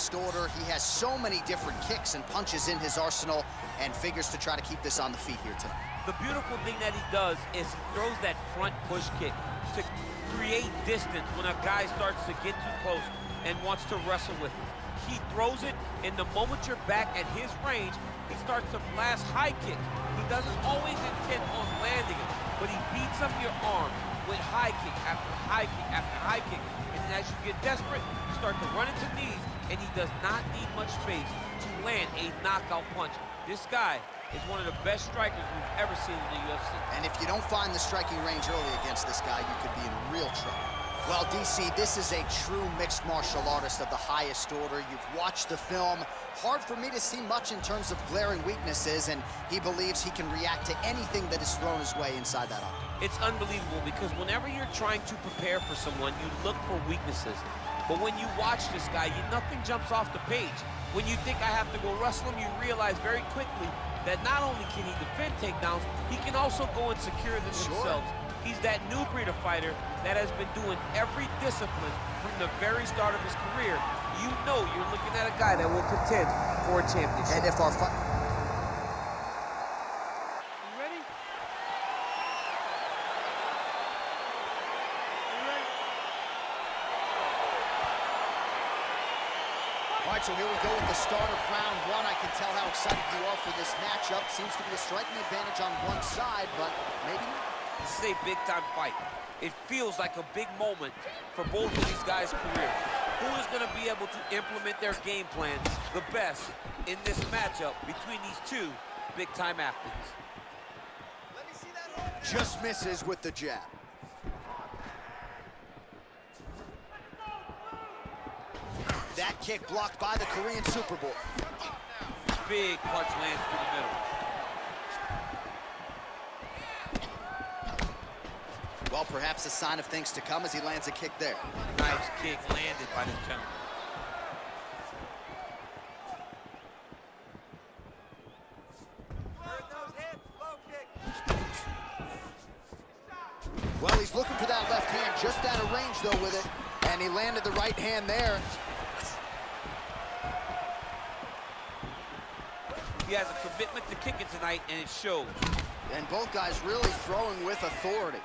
highest order. He has so many different kicks and punches in his arsenal and figures to try to keep this on the feet here tonight. The beautiful thing that he does is he throws that front push kick to create distance when a guy starts to get too close and wants to wrestle with him. He throws it, and the moment you're back at his range, he starts to blast high kicks. He doesn't always intend on landing it, but he beats up your arm with high kick after high kick after high kick. And as you get desperate, you start to run into knees, and he does not need much space to land a knockout punch. This guy is one of the best strikers we've ever seen in the UFC. And if you don't find the striking range early against this guy, you could be in real trouble. Well, DC, this is a true mixed martial artist of the highest order. You've watched the film. Hard for me to see much in terms of glaring weaknesses, and he believes he can react to anything that is thrown his way inside that octagon. It's unbelievable because whenever you're trying to prepare for someone, you look for weaknesses. But when you watch this guy, nothing jumps off the page. When you think I have to go wrestle him, you realize very quickly that not only can he defend takedowns, he can also go and secure them themselves. He's that new breed of fighter that has been doing every discipline from the very start of his career. You know you're looking at a guy that will contend for a championship. And if our fight... You ready? You ready? All right, so here we go with the start of round one. I can tell how excited you are for this matchup. Seems to be a striking advantage on one side, but maybe not. This is a big-time fight. It feels like a big moment for both of these guys' careers. Who is going to be able to implement their game plan the best in this matchup between these two big-time athletes? Let me see that. Just misses with the jab. That kick blocked by the Korean Superboy. Big punch lands through the middle. Well, perhaps a sign of things to come as he lands a kick there. Nice kick landed by this gentleman. Well, he's looking for that left hand, just out of range, though, with it. And he landed the right hand there. He has a commitment to kicking tonight, and it shows. And both guys really throwing with authority.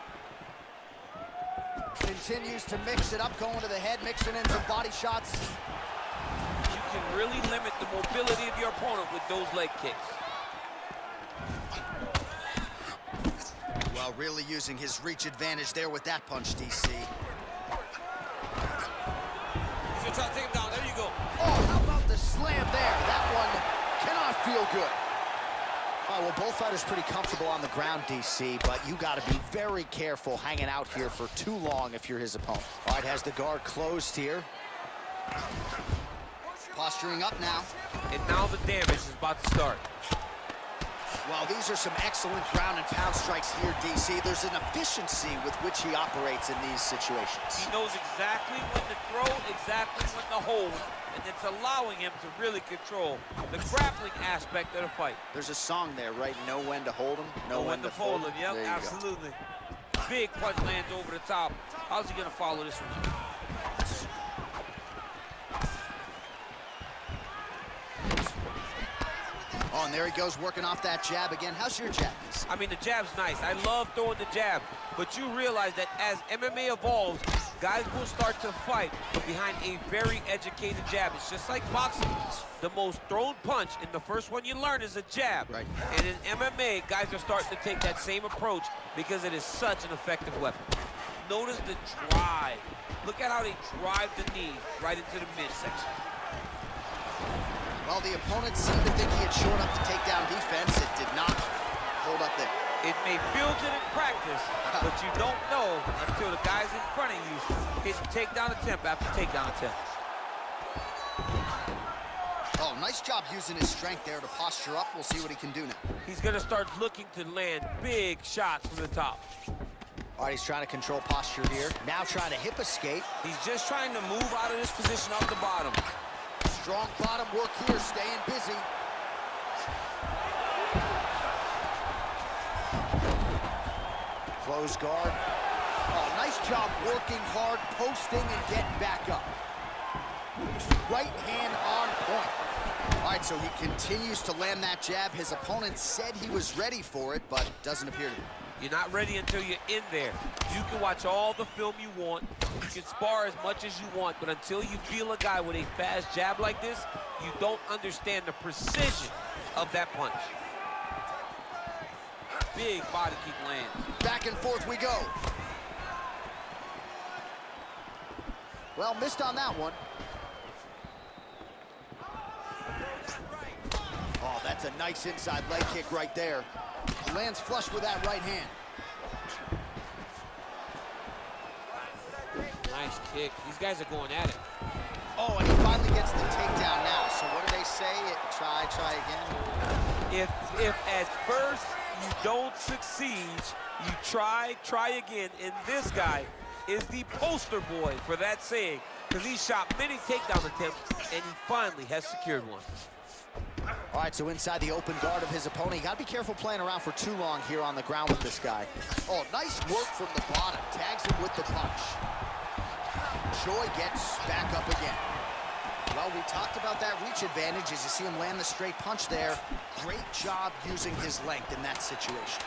Continues to mix it up, going to the head, mixing in some body shots. You can really limit the mobility of your opponent with those leg kicks. Well, really using his reach advantage there with that punch, DC. He's gonna try to take him down. There you go. Oh, how about the slam there? That one cannot feel good. Oh, well, both fighters pretty comfortable on the ground, DC, but you got to be very careful hanging out here for too long if you're his opponent. All right, has the guard closed here. Posturing up now. And now the damage is about to start. Well, these are some excellent ground and pound strikes here, DC. There's an efficiency with which he operates in these situations. He knows exactly when to throw, exactly when to hold, and it's allowing him to really control the grappling aspect of the fight. There's a song there, right? Know when to hold him, know when to fold him. Yep, absolutely. Big punch lands over the top. How's he gonna follow this one? Oh, and there he goes, working off that jab again. How's your jab? I mean, the jab's nice. I love throwing the jab, but you realize that as MMA evolves, guys will start to fight behind a very educated jab. It's just like boxing. The most thrown punch, and the first one you learn is a jab. Right. And in MMA, guys are starting to take that same approach because it is such an effective weapon. Notice the drive. Look at how they drive the knee right into the midsection. Well, the opponent seemed to think he had shored up the takedown defense. It did not hold up there. It may feel good in practice, but you don't know until the guys in front of you hit takedown attempt after takedown attempt. Oh, nice job using his strength there to posture up. We'll see what he can do now. He's gonna start looking to land big shots from the top. All right, he's trying to control posture here. Now trying to hip escape. He's just trying to move out of this position off the bottom. Strong bottom work here, staying busy. Close guard. Oh, nice job working hard, posting, and getting back up. Right hand on point. All right, so he continues to land that jab. His opponent said he was ready for it, but doesn't appear to be. You're not ready until you're in there. You can watch all the film you want. You can spar as much as you want, but until you feel a guy with a fast jab like this, you don't understand the precision of that punch. Big body kick lands. Back and forth we go. Well, missed on that one. Oh, that's a nice inside leg kick right there. Lands flush with that right hand. Nice kick. These guys are going at it. Oh, and he finally gets the takedown now. So what do they say? Try again? If at first you don't succeed, you try again. And this guy is the poster boy for that saying, because he shot many takedown attempts, and he finally has secured one. All right, so inside the open guard of his opponent. You gotta be careful playing around for too long here on the ground with this guy. Oh, nice work from the bottom. Tags him with the punch. Choi gets back up again. Well, we talked about that reach advantage as you see him land the straight punch there. Great job using his length in that situation.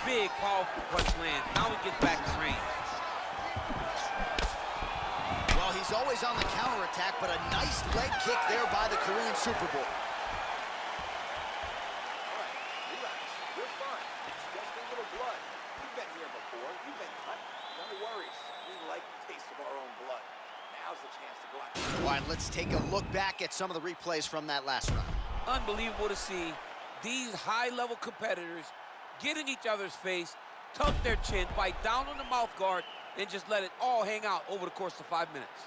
Big, powerful punch lands. Now he gets back to range. Well, he's always on the counterattack, but a nice leg kick there by the Korean Super Bowl. You're fine. It's just a little blood. You've been here before. You've been cut. No worries. We like the taste of our own blood. Now's the chance to go out. All right, let's take a look back at some of the replays from that last round. Unbelievable to see these high-level competitors get in each other's face, tuck their chin, bite down on the mouth guard, and just let it all hang out over the course of 5 minutes.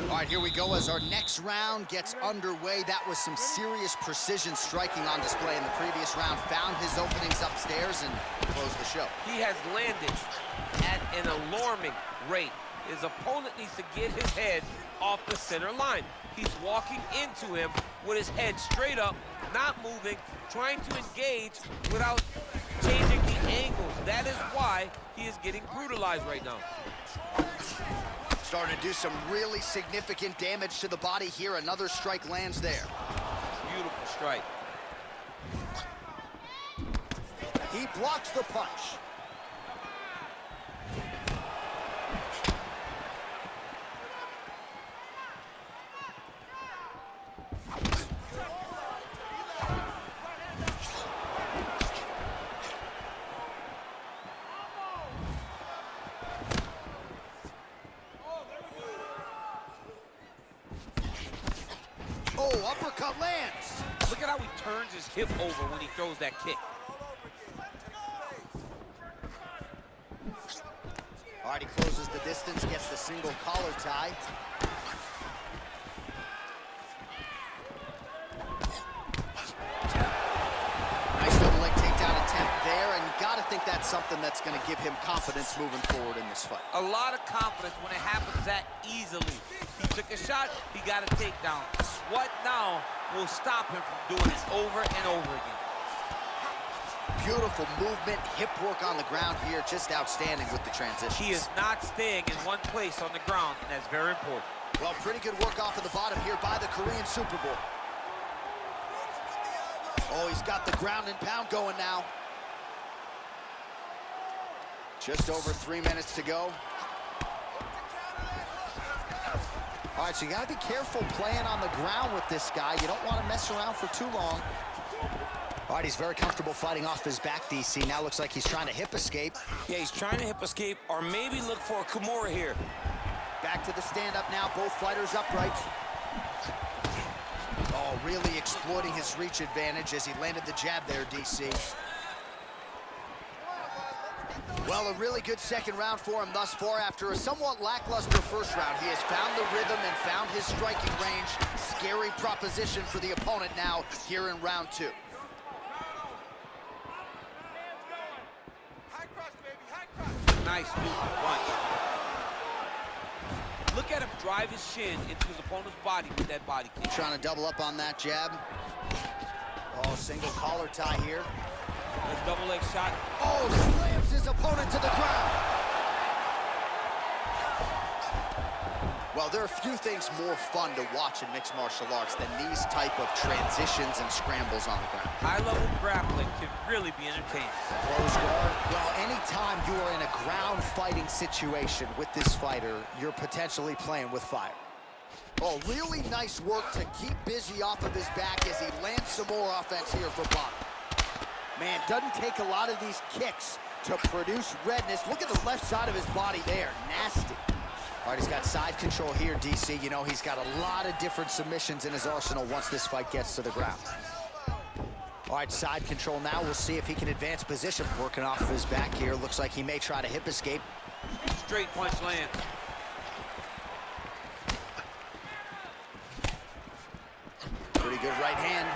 All right, here we go as our next round gets underway. That was some serious precision striking on display in the previous round. Found his openings upstairs and closed the show. He has landed at an alarming rate. His opponent needs to get his head off the center line. He's walking into him with his head straight up, not moving, trying to engage without changing the angles. That is why he is getting brutalized right now. Starting to do some really significant damage to the body here. Another strike lands there. Beautiful strike. He blocks the punch. Oh, uppercut lands. Look at how he turns his hip over when he throws that kick. All right, he closes the distance, gets the single collar tie. Nice double leg takedown attempt there, and you gotta think that's something that's gonna give him confidence moving forward in this fight. A lot of confidence when it happens that easily. He took a shot, he got a takedown. What now will stop him from doing it over and over again? Beautiful movement, hip work on the ground here, just outstanding with the transition. He is not staying in one place on the ground, and that's very important. Well, pretty good work off of the bottom here by the Korean Super Bowl. Oh, he's got the ground and pound going now. Just over 3 minutes to go. All right, so you gotta be careful playing on the ground with this guy. You don't want to mess around for too long. All right, he's very comfortable fighting off his back, DC. Now looks like he's trying to hip escape. Yeah, he's trying to hip escape or maybe look for a Kimura here. Back to the stand-up now, both fighters upright. Oh, really exploiting his reach advantage as he landed the jab there, DC. Well, a really good second round for him thus far. After a somewhat lackluster first round, he has found the rhythm and found his striking range. Scary proposition for the opponent now here in round two. Nice movement, punch. Look at him drive his shin into his opponent's body with that body kick. Trying to double up on that jab. Oh, single collar tie here. Nice double leg shot. Oh, slams his opponent to the ground. Well, there are few things more fun to watch in mixed martial arts than these type of transitions and scrambles on the ground. High-level grappling can really be entertaining. Close guard. Well, anytime you are in a ground fighting situation with this fighter, you're potentially playing with fire. Oh, really nice work to keep busy off of his back as he lands some more offense here for Bob. Man, doesn't take a lot of these kicks to produce redness. Look at the left side of his body there. Nasty. All right, he's got side control here, DC. You know, he's got a lot of different submissions in his arsenal once this fight gets to the ground. All right, side control now. We'll see if he can advance position. Working off of his back here. Looks like he may try to hip escape. Straight punch lands. Pretty good right hand.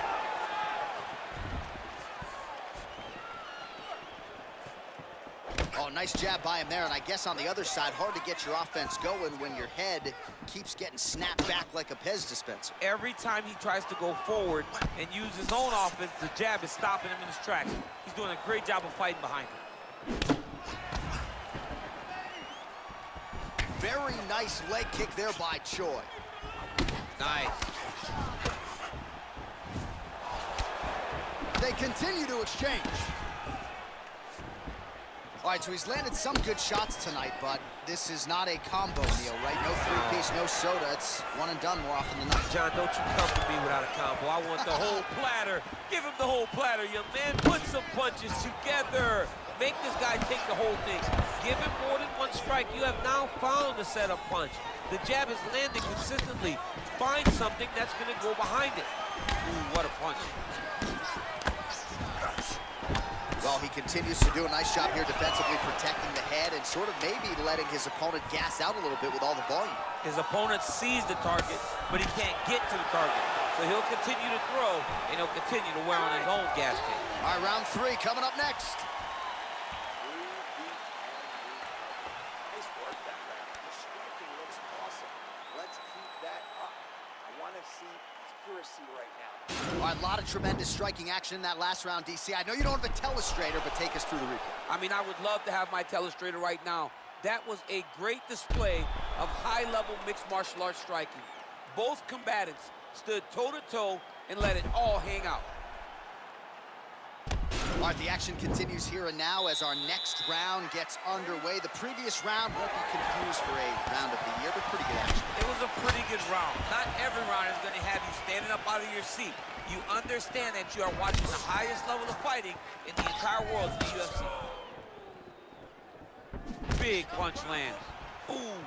Oh, nice jab by him there, and I guess on the other side, hard to get your offense going when your head keeps getting snapped back like a Pez dispenser. Every time he tries to go forward and use his own offense, the jab is stopping him in his tracks. He's doing a great job of fighting behind him. Very nice leg kick there by Choi. Nice. They continue to exchange. All right, so he's landed some good shots tonight, but this is not a combo meal, right? No three-piece, no soda. It's one and done more often than not. John, don't you come to me without a combo. I want the whole platter. Give him the whole platter, young man. Put some punches together. Make this guy take the whole thing. Give him more than one strike. You have now found the setup punch. The jab is landing consistently. Find something that's going to go behind it. Ooh, what a punch. Well, he continues to do a nice job here defensively protecting the head and sort of maybe letting his opponent gas out a little bit with all the volume. His opponent sees the target, but he can't get to the target. So he'll continue to throw, and he'll continue to wear on his own gas tank. All right, round three coming up next. Nice work that round. The striking looks awesome. Let's keep that up. I want to see accuracy right now. All right, a lot of tremendous striking action in that last round, DC. I know you don't have a telestrator, but take us through the replay. I mean, I would love to have my telestrator right now. That was a great display of high-level mixed martial arts striking. Both combatants stood toe-to-toe and let it all hang out. All right, the action continues here and now as our next round gets underway. The previous round won't be confused for a round of the year, but pretty good action. It was a pretty good round. Not every round is going to have you standing up out of your seat. You understand that you are watching the highest level of fighting in the entire world in the UFC. Big punch lands. Ooh.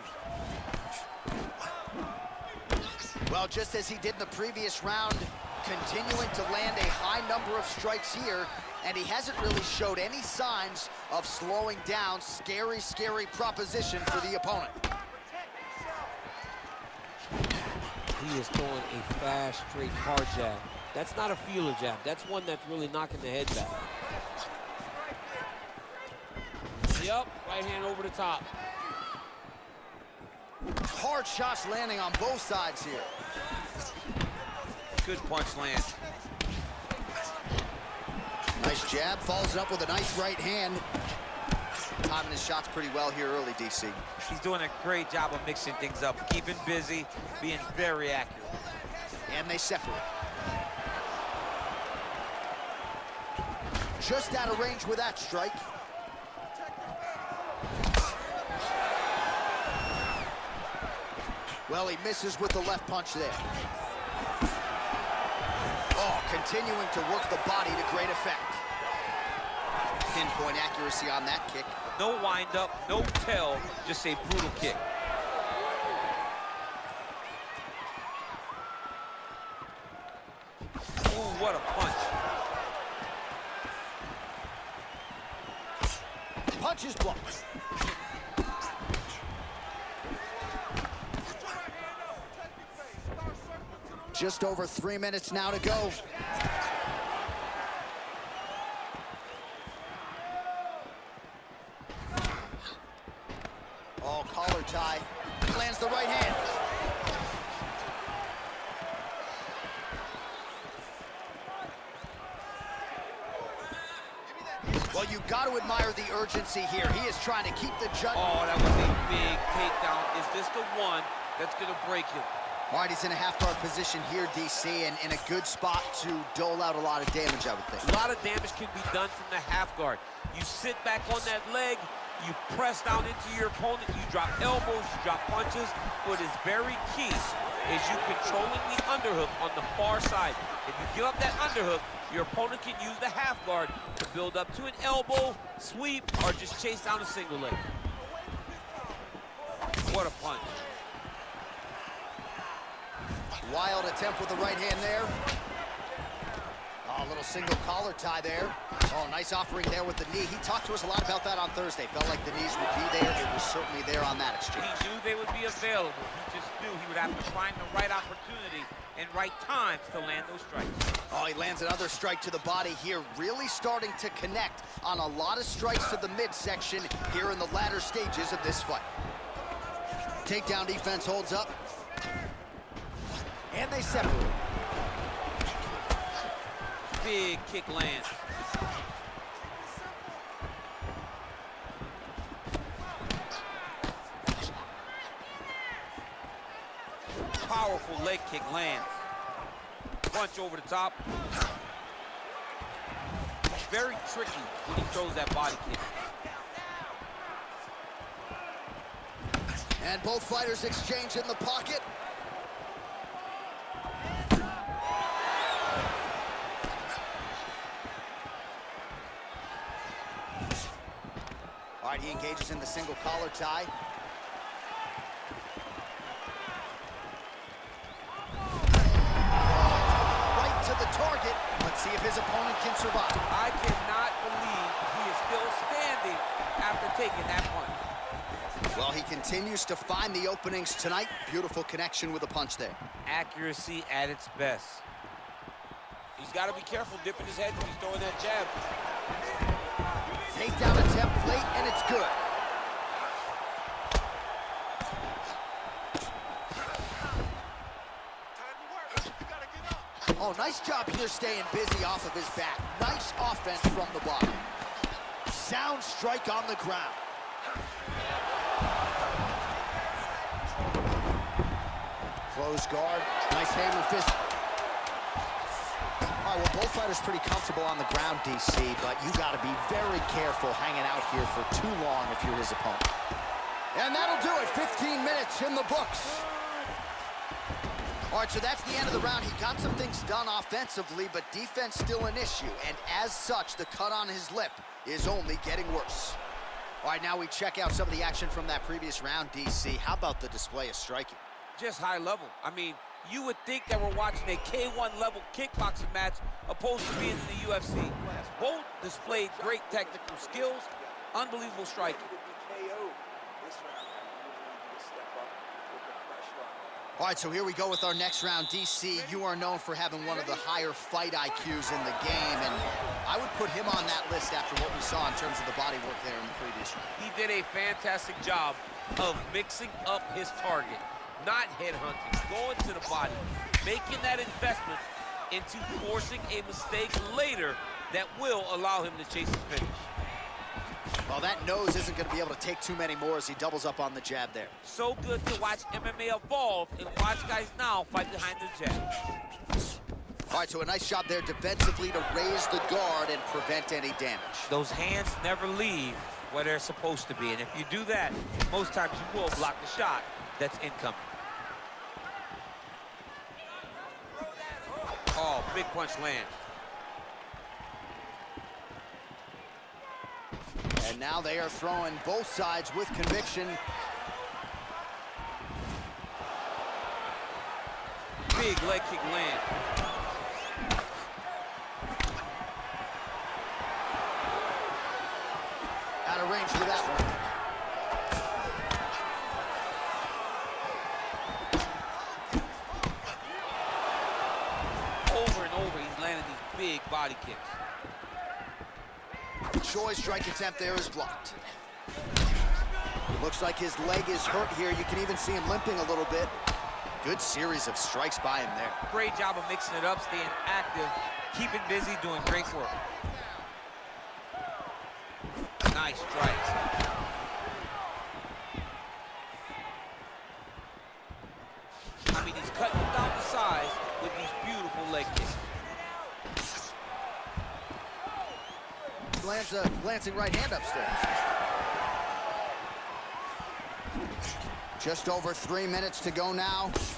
Well, just as he did in the previous round, continuing to land a high number of strikes here, and he hasn't really showed any signs of slowing down. Scary, scary proposition for the opponent. He is throwing a fast, straight, hard jab. That's not a feeler jab. That's one that's really knocking the head back. Yep, right hand over the top. Hard shots landing on both sides here. Good punch land. Nice jab, follows it up with a nice right hand. Timing his shots pretty well here early, DC. He's doing a great job of mixing things up, keeping busy, being very accurate. And they separate. Just out of range with that strike. Well, he misses with the left punch there. Oh, continuing to work the body to great effect. Pinpoint accuracy on that kick. No wind up, no tell, just a brutal kick. Ooh, what a punch. Punch is blocked. Just over 3 minutes now to go. Oh, collar tie. Lands the right hand. Well, you got to admire the urgency here. He is trying to keep the judge. Oh, that was a big takedown. Is this the one that's going to break him. All right, he's in a half-guard position here, DC, and in a good spot to dole out a lot of damage, I would think. A lot of damage can be done from the half guard. You sit back on that leg, you press down into your opponent, you drop elbows, you drop punches. What is very key is you controlling the underhook on the far side. If you give up that underhook, your opponent can use the half guard to build up to an elbow, sweep, or just chase down a single leg. What a punch. Wild attempt with the right hand there. Oh, a little single collar tie there. Oh, nice offering there with the knee. He talked to us a lot about that on Thursday. Felt like the knees would be there. It was certainly there on that exchange. He knew they would be available. He just knew he would have to find the right opportunity and right times to land those strikes. Oh, he lands another strike to the body here. Really starting to connect on a lot of strikes to the midsection here in the latter stages of this fight. Takedown defense holds up. And they separate. Big kick lands. Powerful leg kick lands. Punch over the top. Very tricky when he throws that body kick. And both fighters exchange in the pocket. All right, he engages in the single collar tie. Right to the target. Let's see if his opponent can survive. I cannot believe he is still standing after taking that punch. Well, he continues to find the openings tonight. Beautiful connection with a punch there. Accuracy at its best. He's got to be careful dipping his head when he's throwing that jab. Takedown attempt late, and it's good. Oh, nice job here staying busy off of his back. Nice offense from the bottom. Sound strike on the ground. Close guard. Nice hammer fist. All right, well, both fighters pretty comfortable on the ground, DC, but you got to be very careful hanging out here for too long if you're his opponent. And that'll do it. 15 minutes in the books. All right, so that's the end of the round. He got some things done offensively, but defense still an issue. And as such, the cut on his lip is only getting worse. All right, now we check out some of the action from that previous round, DC. How about the display of striking? Just high level. I mean, you would think that we're watching a K1 level kickboxing match opposed to being in the UFC. Both displayed great technical skills, unbelievable striking. All right, so here we go with our next round. DC, you are known for having one of the higher fight IQs in the game, and I would put him on that list after what we saw in terms of the body work there in the previous round. He did a fantastic job of mixing up his target, not headhunting, going to the body, making that investment into forcing a mistake later that will allow him to chase his finish. Well, that nose isn't going to be able to take too many more as he doubles up on the jab there. So good to watch MMA evolve and watch guys now fight behind the jab. All right, so a nice job there defensively to raise the guard and prevent any damage. Those hands never leave where they're supposed to be, and if you do that, most times you will block the shot that's incoming. Oh, big punch lands. And now they are throwing both sides with conviction. Big leg kick land. Out of range for that one. Over and over, he's landing these big body kicks. Choi's strike attempt there is blocked. It looks like his leg is hurt here. You can even see him limping a little bit. Good series of strikes by him there. Great job of mixing it up, staying active, keeping busy, doing great work. Nice strikes. mean, he's cutting down the size with these beautiful leg kicks. Lands a glancing right hand upstairs. Just over 3 minutes to go now. Gets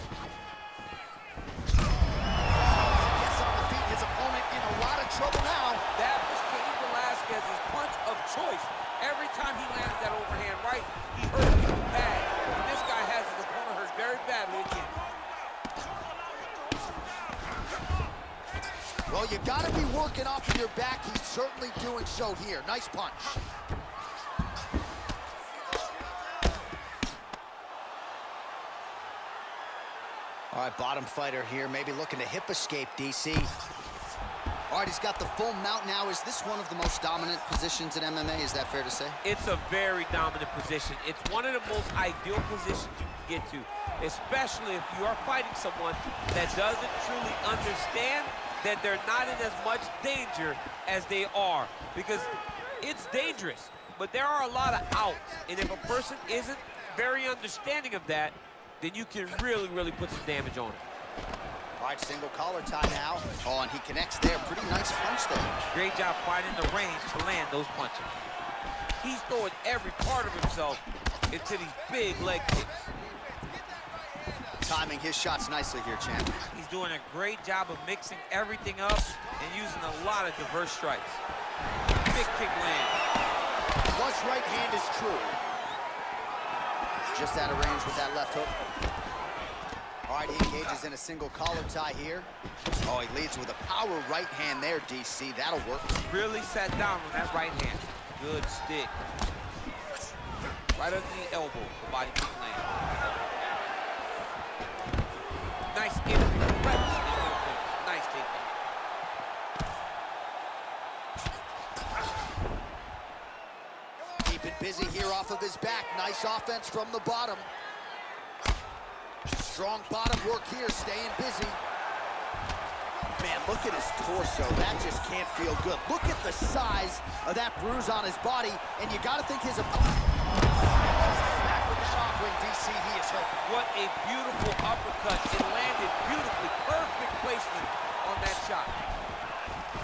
on the feet, his opponent in a lot of trouble now. That was Cain Velasquez's punch of choice. Every time he lands that overhand right, he hurt people bad. And this guy has his opponent hurt very badly again. Well, you gotta be working off of your back. He's certainly doing so here. Nice punch. All right, bottom fighter here, maybe looking to hip escape, DC. All right, he's got the full mount now. Is this one of the most dominant positions in MMA? Is that fair to say? It's a very dominant position. It's one of the most ideal positions you can get to, especially if you are fighting someone that doesn't truly understand that they're not in as much danger as they are, because it's dangerous, but there are a lot of outs, and if a person isn't very understanding of that, then you can really put some damage on it. All right, single collar tie now. Oh, and he connects there. Pretty nice punch there. Great job finding the range to land those punches. He's throwing every part of himself into these big leg kicks. Timing his shots nicely here, champ. He's doing a great job of mixing everything up and using a lot of diverse strikes. Big kick land. Flush right hand is true. Just out of range with that left hook. All right, he engages in a single collar tie here. Oh, he leads with a power right hand there, DC. That'll work. Really sat down on that right hand. Good stick. Right under the elbow, the body kick land. Nice entry. Nice takedown. Keep it busy here off of his back. Nice offense from the bottom. Strong bottom work here, staying busy. Man, look at his torso. That just can't feel good. Look at the size of that bruise on his body, and you got to think his opponent. Back with that offering, DC, he is hurt. What a beautiful uppercut. It landed beautifully. Perfect placement on that shot.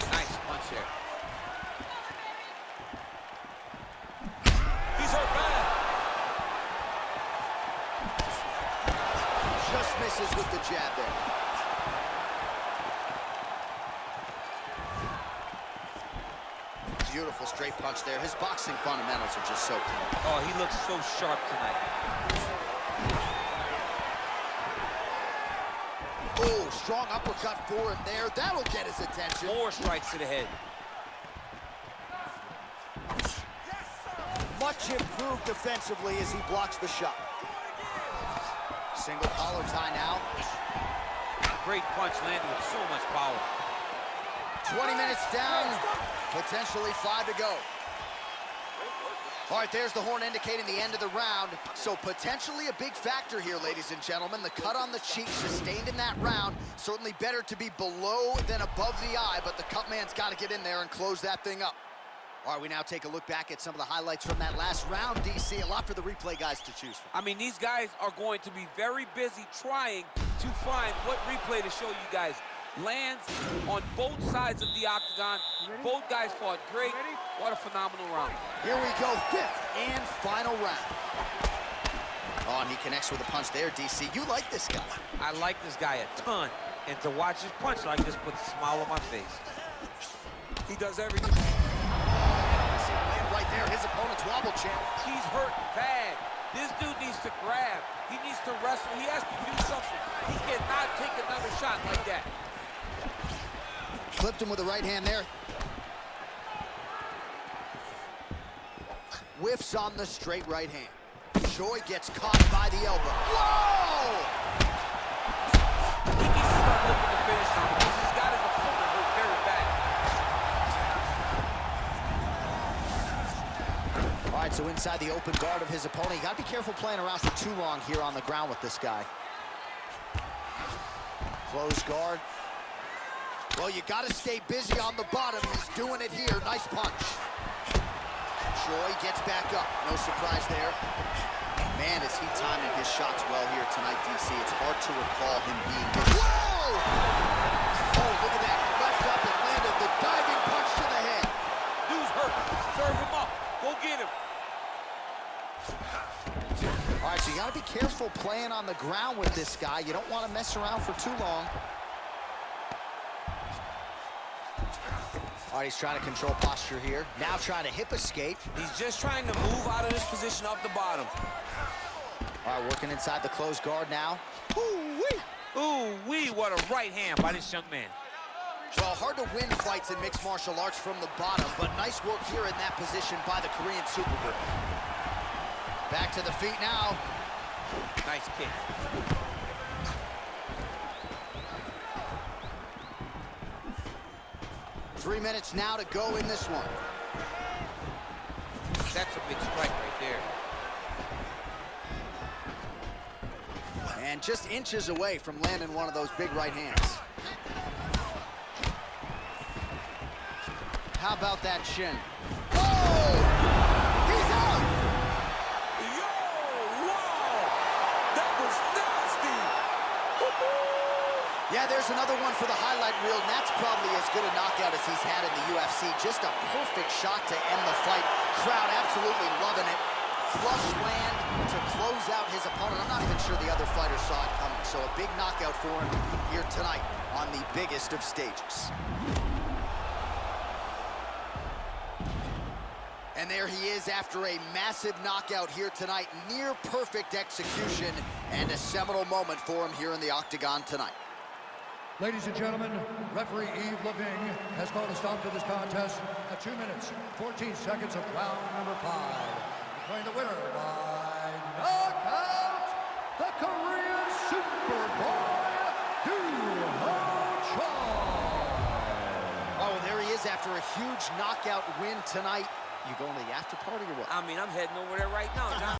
Nice punch there. He's hurt bad. Just misses with the jab there. Beautiful straight punch there. His boxing fundamentals are just so clean. Oh, he looks so sharp tonight. Oh, strong uppercut for him there. That'll get his attention. More strikes to the head. Much improved defensively as he blocks the shot. Single collar tie now. Great punch landed with so much power. 20 minutes down, potentially 5 to go. All right, there's the horn indicating the end of the round. So potentially a big factor here, ladies and gentlemen. The cut on the cheek sustained in that round. Certainly better to be below than above the eye, but the cut man's got to get in there and close that thing up. All right, we now take a look back at some of the highlights from that last round, DC. A lot for the replay guys to choose from. I mean, these guys are going to be very busy trying to find what replay to show you guys. Lands on both sides of the octagon. Both guys fought great. What a phenomenal round. Here we go, 5th and final round. Oh, and he connects with a punch there, DC. You like this guy. I like this guy a ton. And to watch his punch like this puts a smile on my face. He does everything. Land right there, his opponent's wobble champ. He's hurt bad. This dude needs to grab. He needs to wrestle. He has to do something. He cannot take another shot like that. Clipped him with the right hand there. Whiffs on the straight right hand. Choi gets caught by the elbow. Whoa! He needs to start looking to finish now because he's got his opponent hurt very bad. All right, so inside the open guard of his opponent. You got to be careful playing around for too long here on the ground with this guy. Close guard. Well, you got to stay busy on the bottom. He's doing it here. Nice punch. Choi gets back up. No surprise there. Man, is he timing his shots well here tonight, DC. It's hard to recall him being this. Whoa! Oh, look at that. Left up and landed the diving punch to the head. Dude's hurt. Serve him up. Go get him. All right, so you got to be careful playing on the ground with this guy. You don't want to mess around for too long. All right, he's trying to control posture here. Now trying to hip escape. He's just trying to move out of this position off the bottom. All right, working inside the closed guard now. Ooh-wee. Ooh-wee, what a right hand by this young man. Well, hard to win fights in mixed martial arts from the bottom, but nice work here in that position by the Korean Super Group. Back to the feet now. Nice kick. 3 minutes now to go in this one. That's a big strike right there. And just inches away from landing one of those big right hands. How about that shin? Oh! He's out! Yo, wow! That was nasty! Yeah, there's another one for the highlight reel, and that's probably as good a knockout as he's had in the UFC. Just a perfect shot to end the fight. Crowd absolutely loving it. Flush land to close out his opponent. I'm not even sure the other fighter saw it coming. So a big knockout for him here tonight on the biggest of stages. And there he is after a massive knockout here tonight. Near perfect execution and a seminal moment for him here in the octagon tonight. Ladies and gentlemen, referee Yves Leving has called a stop to this contest at 2 minutes, 14 seconds of round number 5. Declaring the winner by knockout, the Korean Superboy, doohochoi. Oh, there he is after a huge knockout win tonight. You going to the after party or what? I mean, I'm heading over there right now, John.